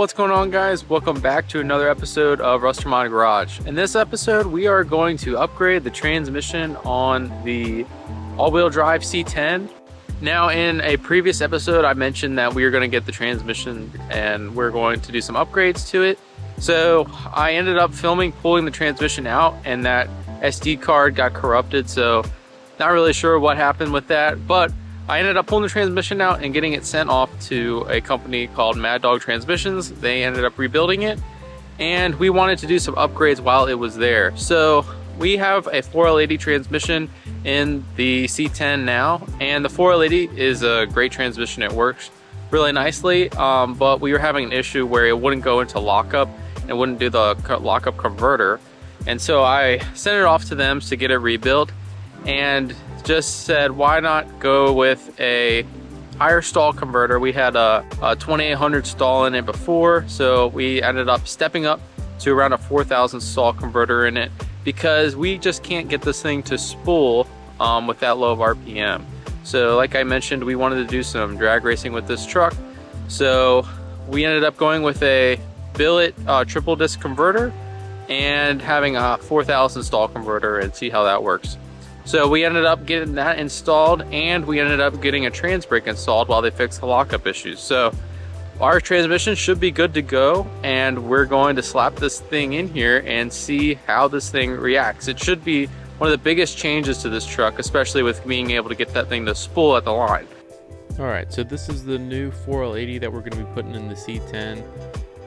What's going on, guys? Welcome back to another episode of Rustomod Garage. In this episode, we are going to upgrade the transmission on the all-wheel drive C10. Now, in a previous episode, I mentioned that we are going to get the transmission and we're going to do some upgrades to it. So I ended up pulling the transmission out, and that SD card got corrupted, so not really sure what happened with that, but I ended up pulling the transmission out and getting it sent off to a company called Mad Dog Transmissions. They ended up rebuilding it, and we wanted to do some upgrades while it was there. So we have a 4L80 transmission in the C10 now, and the 4L80 is a great transmission. It works really nicely, but we were having an issue where it wouldn't go into lockup and wouldn't do the lockup converter. And so I sent it off to them to get it rebuilt, and just said, why not go with a higher stall converter. We had a 2800 stall in it before, so we ended up stepping up to around a 4000 stall converter in it, because we just can't get this thing to spool with that low of RPM. So like I mentioned, we wanted to do some drag racing with this truck, so we ended up going with a billet triple disc converter and having a 4000 stall converter, and see how that works. So we ended up getting that installed, and we ended up getting a trans brake installed while they fixed the lockup issues. So our transmission should be good to go, and we're going to slap this thing in here and see how this thing reacts. It should be one of the biggest changes to this truck, especially with being able to get that thing to spool at the line. Alright, so this is the new 4L80 that we're going to be putting in the C10.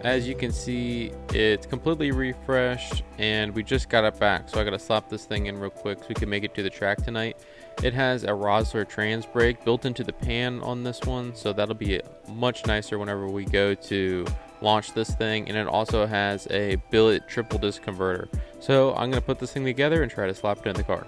As you can see, it's completely refreshed, and we just got it back, so I gotta slap this thing in real quick so we can make it to the track tonight. It has a Rosler trans brake built into the pan on this one, so that'll be much nicer whenever we go to launch this thing. And it also has a billet triple disc converter. So I'm gonna put this thing together and try to slap it in the car.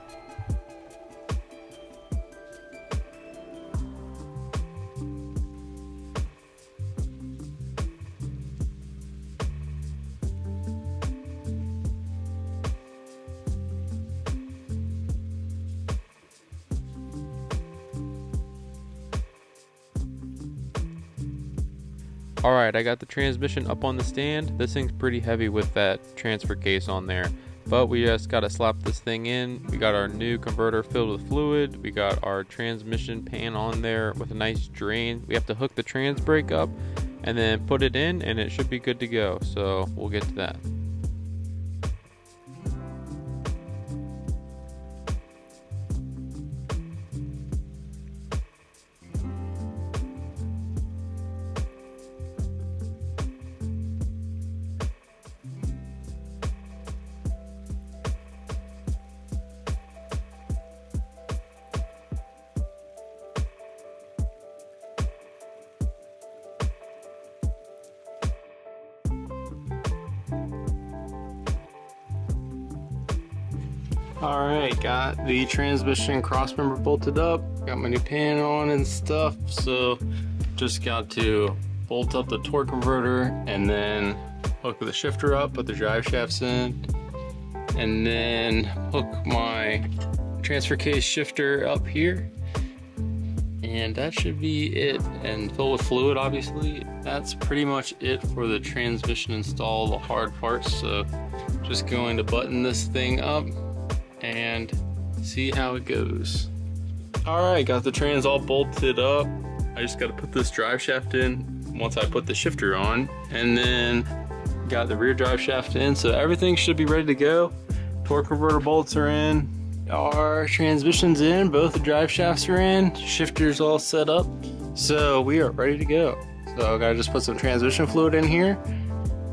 Alright, I got the transmission up on the stand. This thing's pretty heavy with that transfer case on there, but we just gotta slap this thing in. We got our new converter filled with fluid. We got our transmission pan on there with a nice drain. We have to hook the trans brake up and then put it in, and it should be good to go. So we'll get to that. Alright, got the transmission cross member bolted up, got my new pan on and stuff, so just got to bolt up the torque converter and then hook the shifter up, put the drive shafts in, and then hook my transfer case shifter up here, and that should be it. And fill with fluid, obviously. That's pretty much it for the transmission install, the hard parts. So just going to button this thing up and see how it goes. Alright, got the trans all bolted up. I just got to put this drive shaft in once I put the shifter on, and then got the rear drive shaft in, so everything should be ready to go. Torque converter bolts are in, our transmission's in, both the drive shafts are in, shifter's all set up, so we are ready to go. So I gotta just put some transmission fluid in here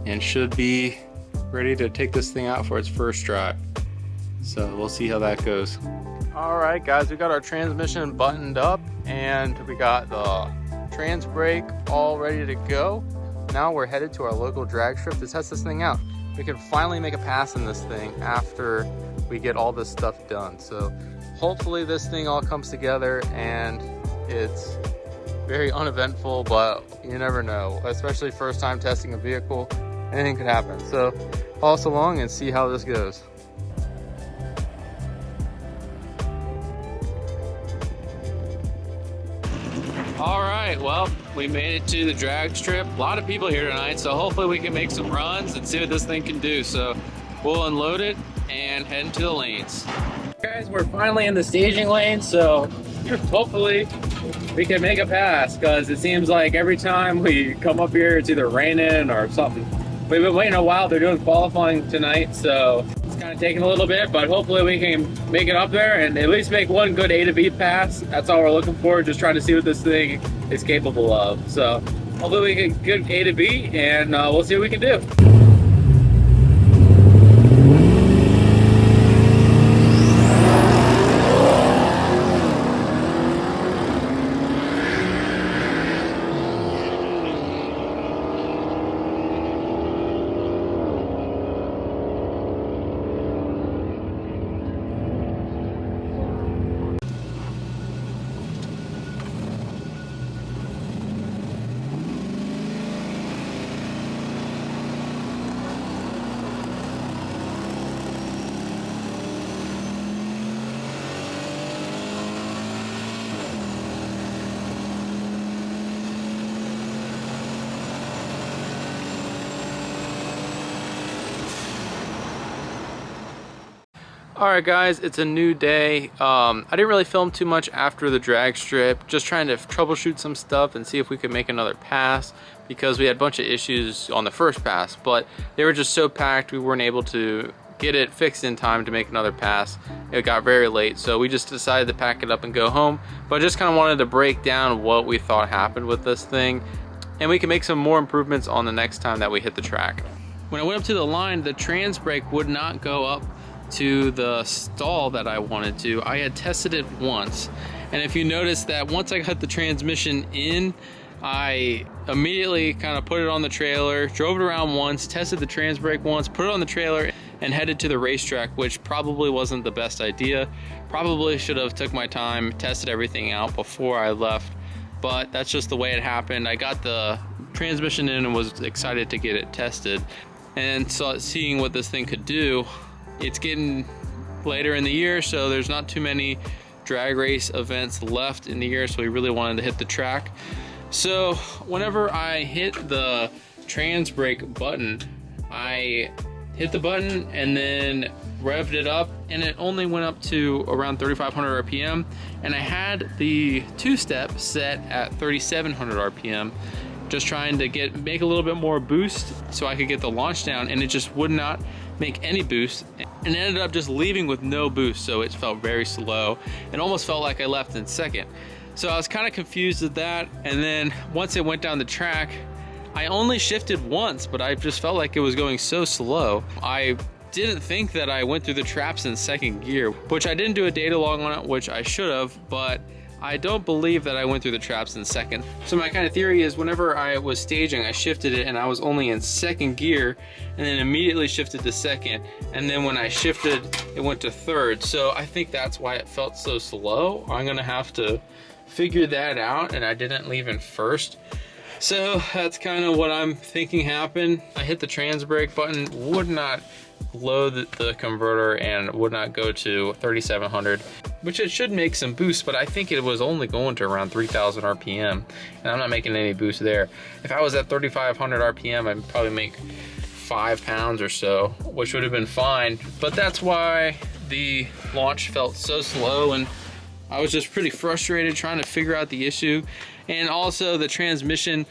and should be ready to take this thing out for its first drive. So we'll see how that goes. Alright guys, we got our transmission buttoned up, and we got the trans brake all ready to go. Now we're headed to our local drag strip to test this thing out. We can finally make a pass in this thing after we get all this stuff done. So hopefully this thing all comes together and it's very uneventful, but you never know, especially first time testing a vehicle, anything could happen. So follow us along and see how this goes. All right, well, we made it to the drag strip. A lot of people here tonight, so hopefully we can make some runs and see what this thing can do. So we'll unload it and head into the lanes. Guys, we're finally in the staging lane, so hopefully we can make a pass, because it seems like every time we come up here it's either raining or something. We've been waiting a while. They're doing qualifying tonight, so it's kind of taking a little bit, but hopefully we can make it up there and at least make one good A to B pass. That's all we're looking for, just trying to see what this thing is capable of. So hopefully we can get A to B, and we'll see what we can do. Alright guys, it's a new day. I didn't really film too much after the drag strip, just trying to troubleshoot some stuff and see if we could make another pass, because we had a bunch of issues on the first pass, but they were just so packed we weren't able to get it fixed in time to make another pass. It got very late, so we just decided to pack it up and go home. But I just kind of wanted to break down what we thought happened with this thing, and we can make some more improvements on the next time that we hit the track. When I went up to the line, the trans brake would not go up to the stall that I wanted to. I had tested it once, and if you notice that once I got the transmission in, I immediately kind of put it on the trailer, drove it around once, tested the trans brake once, put it on the trailer, and headed to the racetrack, which probably wasn't the best idea. Probably should have took my time, tested everything out before I left, but that's just the way it happened. I got the transmission in and was excited to get it tested, and seeing what this thing could do. It's getting later in the year, so there's not too many drag race events left in the year, so we really wanted to hit the track. So whenever I hit the trans brake button, I hit the button and then revved it up, and it only went up to around 3,500 RPM, and I had the two-step set at 3,700 RPM, just trying to make a little bit more boost so I could get the launch down, and it just would not make any boost, and ended up just leaving with no boost, so it felt very slow. It almost felt like I left in second. So I was kind of confused at that, and then once it went down the track, I only shifted once, but I just felt like it was going so slow. I didn't think that I went through the traps in second gear, which I didn't do a data log on it, which I should have, but I don't believe that I went through the traps in second. So my kind of theory is whenever I was staging, I shifted it and I was only in second gear, and then immediately shifted to second. And then when I shifted, it went to third. So I think that's why it felt so slow. I'm gonna have to figure that out, and I didn't leave in first. So that's kind of what I'm thinking happened. I hit the trans brake button, would not load the converter and would not go to 3,700, which it should make some boost, but I think it was only going to around 3,000 RPM, and I'm not making any boost there. If I was at 3,500 RPM, I'd probably make 5 pounds or so, which would have been fine, but that's why the launch felt so slow, and I was just pretty frustrated trying to figure out the issue. And also the transmission,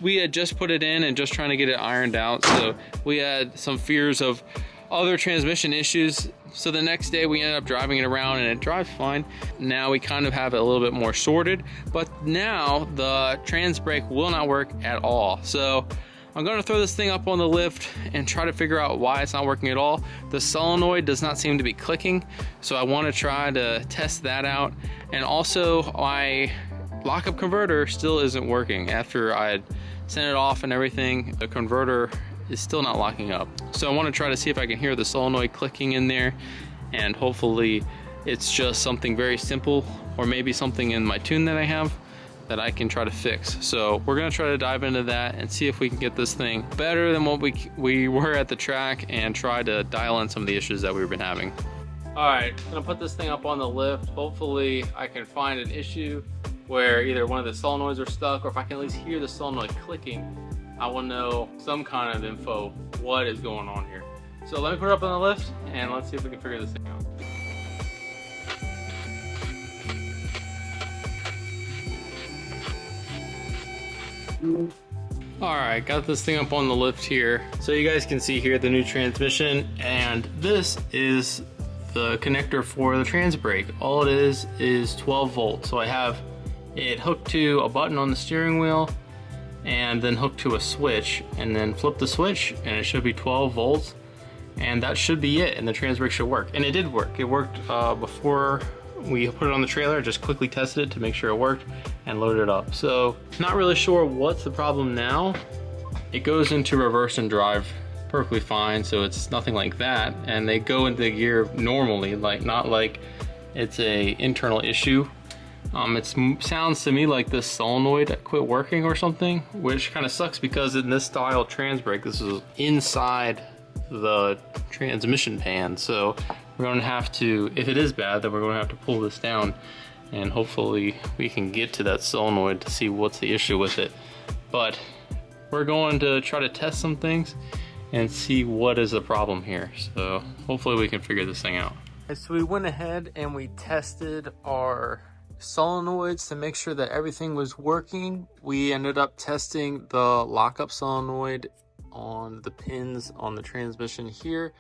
we had just put it in and just trying to get it ironed out, so we had some fears of other transmission issues. So the next day we ended up driving it around, and it drives fine. Now we kind of have it a little bit more sorted, but now the trans brake will not work at all. So I'm going to throw this thing up on the lift and try to figure out why it's not working at all. The solenoid does not seem to be clicking, so I want to try to test that out. And also my lockup converter still isn't working. After I had sent it off and everything, the converter is still not locking up. So I want to try to see if I can hear the solenoid clicking in there, and hopefully it's just something very simple, or maybe something in my tune that I have that I can try to fix. So we're gonna try to dive into that and see if we can get this thing better than what we were at the track, and try to dial in some of the issues that we've been having. All right, I'm gonna put this thing up on the lift. Hopefully I can find an issue where either one of the solenoids are stuck, or if I can at least hear the solenoid clicking, I will know some kind of info what is going on here. So let me put it up on the lift and let's see if we can figure this thing out. Alright, got this thing up on the lift here. So you guys can see here the new transmission, and this is the connector for the trans brake. All it is 12 volts. So I have it hooked to a button on the steering wheel and then hooked to a switch, and then flip the switch and it should be 12 volts, and that should be it, and the trans brake should work. And it did work. It worked before we put it on the trailer. Just quickly tested it to make sure it worked and loaded it up. So not really sure what's the problem now. It goes into reverse and drive perfectly fine, so it's nothing like that, and they go into gear normally, like not like it's a internal issue. It sounds to me like this solenoid quit working or something, which kind of sucks because in this style trans brake, this is inside the transmission pan. So we're going to have to, if it is bad, then we're going to have to pull this down, and hopefully we can get to that solenoid to see what's the issue with it. But we're going to try to test some things and see what is the problem here. So hopefully we can figure this thing out. So we went ahead and we tested our solenoids to make sure that everything was working. We ended up testing the lockup solenoid on the pins on the transmission here,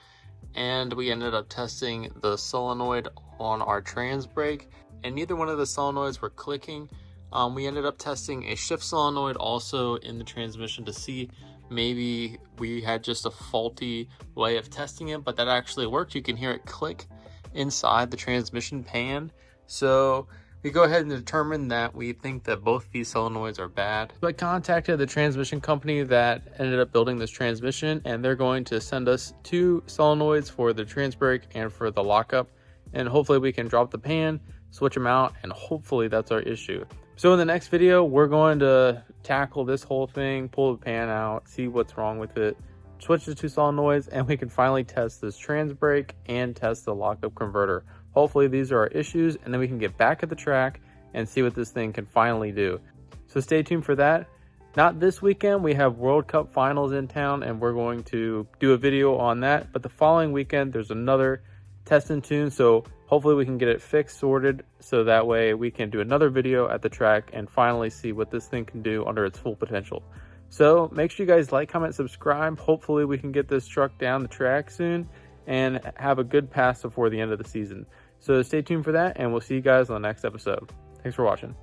and we ended up testing the solenoid on our trans brake, and neither one of the solenoids were clicking. We ended up testing a shift solenoid also in the transmission to see maybe we had just a faulty way of testing it, but that actually worked. You can hear it click inside the transmission pan. So we go ahead and determine that we think that both these solenoids are bad. So I contacted the transmission company that ended up building this transmission, and they're going to send us 2 solenoids for the trans brake and for the lockup, and hopefully we can drop the pan, switch them out, and hopefully that's our issue. So in the next video, we're going to tackle this whole thing, pull the pan out, see what's wrong with it, switch the 2 solenoids, and we can finally test this trans brake and test the lockup converter. Hopefully these are our issues, and then we can get back at the track and see what this thing can finally do. So stay tuned for that. Not this weekend, we have World Cup finals in town, and we're going to do a video on that. But the following weekend, there's another test and tune, so hopefully we can get it fixed, sorted, so that way we can do another video at the track and finally see what this thing can do under its full potential. So make sure you guys like, comment, subscribe. Hopefully we can get this truck down the track soon and have a good pass before the end of the season. So stay tuned for that, and we'll see you guys on the next episode. Thanks for watching.